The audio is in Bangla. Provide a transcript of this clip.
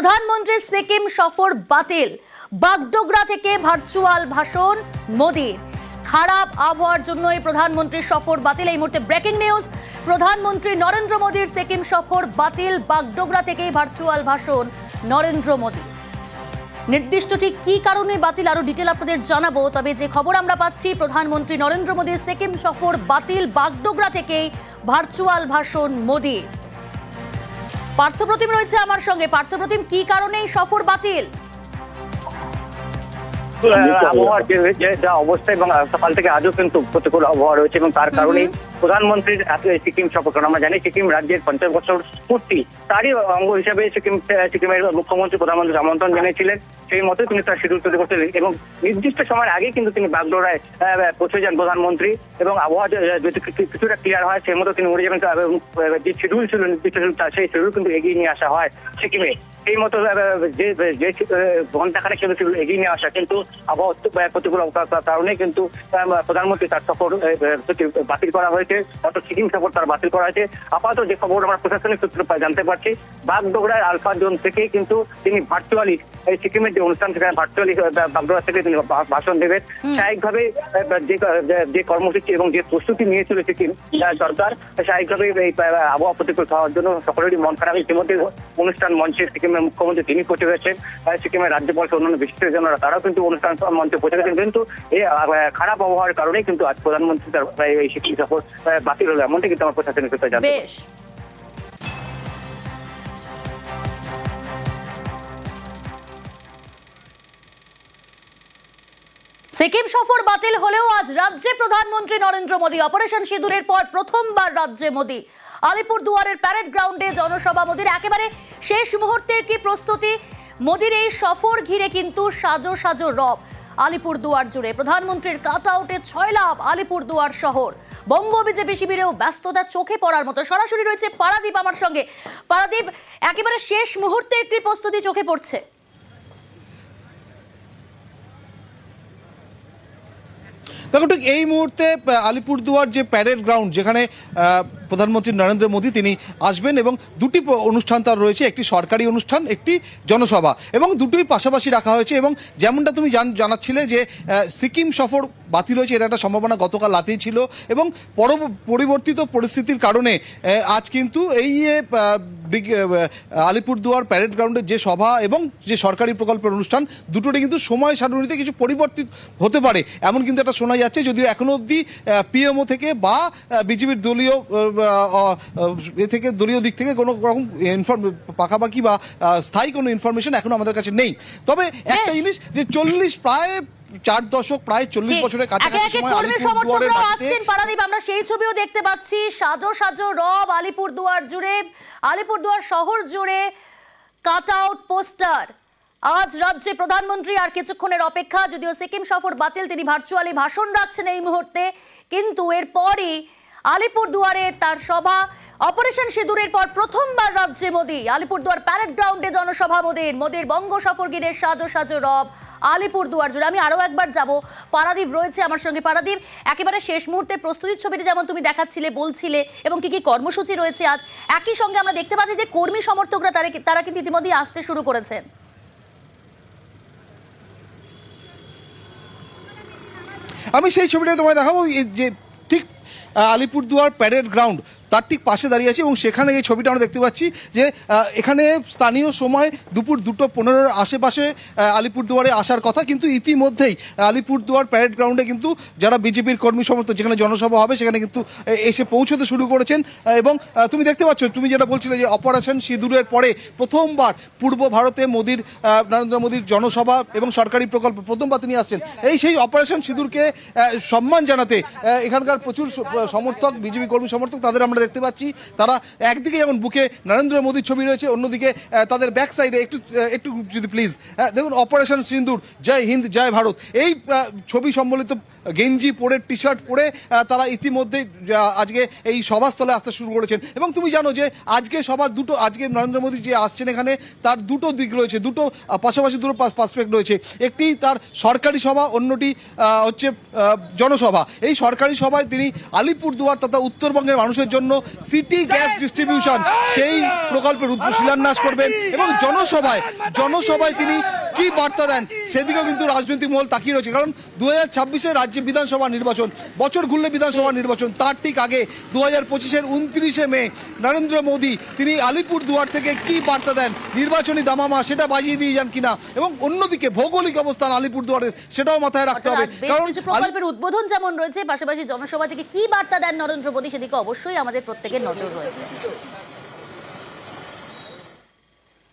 প্রধানমন্ত্রীর সিকিম সফর বাতিল, বাগডোগরা থেকে ভার্চুয়াল ভাষণ মোদির। খারাপ আবহাওয়ার জন্যই প্রধানমন্ত্রীর সফর বাতিল। এই মুহূর্তে ব্রেকিং নিউজ, প্রধানমন্ত্রী নরেন্দ্র মোদির সিকিম সফর বাতিল, বাগডোগরা থেকেই ভার্চুয়াল ভাষণ নরেন্দ্র মোদি। নির্দিষ্ট ঠিক কি কারণে বাতিল আরো ডিটেল আপনাদের জানাবো, তবে যে খবর আমরা পাচ্ছি প্রধানমন্ত্রী নরেন্দ্র মোদির সিকিম সফর বাতিল, বাগডোগরা থেকেই ভার্চুয়াল ভাষণ মোদি। পার্থপ্রতিম রয়েছে আমার সঙ্গে। পার্থপ্রতিম, কি কারণে এই সফর বাতিল? আবহাওয়ার যে অবস্থা এবং সকাল থেকে আজও কিন্তু প্রতিকূল আবহাওয়া রয়েছে এবং তার কারণেই প্রধানমন্ত্রীর সিকিম সফর। কারণ আমরা জানি সিকিম রাজ্যের 50 বছর পূর্তি, তারই অঙ্গ হিসাবে সিকিমের মুখ্যমন্ত্রী প্রধানমন্ত্রী আমন্ত্রণ জানিয়েছিলেন। সেই মতোই তিনি তার শিডিউল তৈরি করছিলেন এবং নির্দিষ্ট সময়ের আগে কিন্তু তিনি বাগডোগরায় পৌঁছে যান প্রধানমন্ত্রী, এবং আবহাওয়া যদি কিছুটা ক্লিয়ার হয় সেই মতো তিনি উড়ে যাবেন। যে শিডিউল ছিল নির্দিষ্ট সেই শিডিউল কিন্তু এগিয়ে নিয়ে আসা হয় সিকিমে। এই মতো যে ঘন্টাখানেক কিন্তু এগিয়ে নিয়ে আসা, কিন্তু আবহাওয়া প্রতিকূল কারণে কিন্তু প্রধানমন্ত্রী তার সফর বাতিল করা হয়েছে, অর্থাৎ সিকিম সফর তার বাতিল করা হয়েছে। আপাতত যে খবর আমরা প্রশাসনিক সূত্র জানতে পারছি, বাগডোগরার আলফা জোন থেকে কিন্তু তিনি ভার্চুয়ালি সিকিমের যে অনুষ্ঠান সেখানে ভার্চুয়ালি বাগডোগরা থেকে তিনি ভাষণ দেবেন। স্বাভাবিকভাবে যে কর্মসূচি এবং যে প্রস্তুতি নিয়েছিল সিকিম সরকার, স্বাভাবিকভাবে এই আবহাওয়া প্রতিকূল হওয়ার জন্য সকলেরই মন খারাপ। ইতিমধ্যে অনুষ্ঠান মঞ্চে সিকিমের মুখ্যমন্ত্রী তিনি পৌঁছে গেছেন, সিকিমের রাজ্যপাল অন্যান্য বিশিষ্টজনরা তারাও কিন্তু অনুষ্ঠান মঞ্চে পৌঁছে গেছেন। কিন্তু এই খারাপ আবহাওয়ার কারণে কিন্তু আজ প্রধানমন্ত্রী তার এই সিকিম সফর বাতিল হলো, এমনটা কিন্তু আমার প্রশাসনিক সূত্রে জানতে পারছি। সিকিম সফর বাতিল হলেও আজ রাজ্যে প্রধানমন্ত্রী নরেন্দ্র মোদি। অপারেশন সিঁদুরের পর প্রথমবার রাজ্যে মোদি। আলিপুরদুয়ারের প্যারেড গ্রাউন্ডে জনসভা মোদির। একেবারে শেষ মুহূর্তের কি প্রস্তুতি মোদির এই সফর ঘিরে কিন্তু সাজো সাজো রব আলিপুরদুয়ার জুড়ে। প্রধানমন্ত্রীর কাট আউটে ছয়লাভ আলিপুরদুয়ার শহর। বঙ্গ বিজেপি শিবিরেও ব্যস্ততা চোখে পড়ার মতো। সরাসরি রয়েছে পারাদীপ আমার সঙ্গে। পারাদীপ, একেবারে শেষ মুহূর্তের কি প্রস্তুতি চোখে পড়ছে? দেখো, ঠিক এই মুহূর্তে আলিপুরদুয়ার যে প্যারেড গ্রাউন্ড, যেখানে প্রধানমন্ত্রী নরেন্দ্র মোদি তিনি আসবেন এবং দুটি অনুষ্ঠান তার রয়েছে, একটি সরকারি অনুষ্ঠান, একটি জনসভা, এবং দুটোই পাশাপাশি রাখা হয়েছে। এবং যেমনটা তুমি জানাচ্ছিলে যে সিকিম সফর বাতিল হয়েছে, এটা একটা সম্ভাবনা গতকাল রাতেই ছিল, এবং পরিবর্তিত পরিস্থিতির কারণে আজ কিন্তু এই আলিপুরদুয়ার প্যারেড গ্রাউন্ডের যে সভা এবং যে সরকারি প্রকল্পের অনুষ্ঠান, দুটোরই কিন্তু সময় সারণীতে কিছু পরিবর্তিত হতে পারে এমন কিন্তু একটা শোনা যাচ্ছে। যদিও এখনো অবধি পিএমও থেকে বা বিজেপির দলীয় থেকে দলীয় দিক থেকে কোনো রকম পাকাপাকি বা স্থায়ী কোনো ইনফরমেশন এখনো আমাদের কাছে নেই। তবে একটা জিনিস যে প্রায় 4 দশক, প্রায় 40 বছরের কাছাকাছি সময় আলিপুরদুয়ারের মাটিতে পারাদীপ আমরা সেই ছবিও দেখতে পাচ্ছি। সাজো সাজো রব আলিপুরদুয়ার জুড়ে, আলিপুরদুয়ার শহর জুড়ে কাট আউট পোস্টার। আজ রাজ্যে প্রধানমন্ত্রী আর কিছুক্ষণের অপেক্ষা। যদিও সিকিম সফর বাতিল, তিনি ভার্চুয়ালি ভাষণ রাখছেন এই মুহূর্তে, কিন্তু এরপরই আলিপুরদুয়ারে তার সভা। অপারেশন সিঁদুরের পর প্রথমবার রাজ্যে মোদি। আলিপুরদুয়ার প্যারেড গ্রাউন্ডে জনসভা মোদির বঙ্গ সফর ঘিরে সাজো সাজো রব আলিপুরদুয়ার জুড়ে। আমি আরো একবার যাব, পারাদীপ রয়েছে আমার সঙ্গে। পারাদীপ, একেবারে শেষ মুহূর্তে প্রস্তুতির ছবিটি যেমন তুমি দেখাচ্ছিলে, বলছিলে, এবং কি কি কর্মসূচি রয়েছে আজ, একই সঙ্গে আমরা দেখতে পাচ্ছি যে কর্মী সমর্থকরা তারা কিন্তু ইতিমধ্যেই আসতে শুরু করেছেন। আমি সেই ছবিটা তোমায় দেখাবো, যে ঠিক আলিপুরদুয়ার প্যারেড গ্রাউন্ড তার ঠিক পাশে দাঁড়িয়ে আছে, এবং সেখানে এই ছবিটা আমরা দেখতে পাচ্ছি যে এখানে স্থানীয় সময় দুপুর 2:15 আশেপাশে আলিপুরদুয়ারে আসার কথা, কিন্তু ইতিমধ্যেই আলিপুরদুয়ার প্যারেড গ্রাউন্ডে কিন্তু যারা বিজেপির কর্মী সমর্থক, যেখানে জনসভা হবে, সেখানে কিন্তু এসে পৌঁছতে শুরু করেছেন। এবং তুমি দেখতে পাচ্ছ, তুমি যেটা বলছিলে যে অপারেশন সিঁদুরের পরে প্রথমবার পূর্ব ভারতে নরেন্দ্র মোদির জনসভা এবং সরকারি প্রকল্প প্রথমবার তিনি আসছেন। সেই অপারেশন সিঁদুরকে সম্মান জানাতে এখানকার প্রচুর সমর্থক, বিজেপি কর্মী সমর্থক, তাদের আমরা দেখতে পাচ্ছি তারা একদিকে যেমন বুকে নরেন্দ্র মোদির ছবি রয়েছে, অন্যদিকে তাদের ব্যাক সাইডে একটু যদি প্লিজ দেখুন, অপারেশন সিন্দুর, জয় হিন্দ জয় ভারত, এই ছবি সম্বলিত গেঞ্জি পরে, টি শার্ট পরে তারা ইতিমধ্যেই আজকে এই সভাস্থলে আসতে শুরু করেছেন। এবং তুমি জানো যে আজকে সবার আজকে নরেন্দ্র মোদী যে আসছেন এখানে, তার দুটো দিক রয়েছে, পাশাপাশি দুটো পার্সপেক্ট রয়েছে। একটি তার সরকারি সভা, অন্যটি হচ্ছে জনসভা। এই সরকারি সভায় তিনি আলিপুরদুয়ার তথা উত্তরবঙ্গের মানুষের জন্য সিটি গ্যাস ডিস্ট্রিবিউশন সেই প্রকল্পের শিলান্যাস করবেন এবং জনসভায় তিনি কি বার্তা দেন সেদিকেও কিন্তু রাজনৈতিক মহল তাকিয়ে রয়েছে। কারণ 2026 রাজ্যে বিধানসভা নির্বাচন, বছর ঘুরলে বিধানসভা নির্বাচন, তার ঠিক আগে 2025 29 মে নরেন্দ্র মোদী তিনি আলিপুরদুয়ার থেকে কি বার্তা দেন, নির্বাচনী দামামা সেটা বাজিয়ে দিয়ে যান কিনা, এবং অন্যদিকে ভৌগোলিক অবস্থান আলিপুরদুয়ারের সেটাও মাথায় রাখতে হবে। বেশ কিছু প্রকল্পের উদ্বোধন যেমন রয়েছে, পাশাপাশি জনসভা থেকে কি বার্তা দেন নরেন্দ্র মোদী সেদিকে অবশ্যই আমাদের প্রত্যেকের নজর রয়েছে।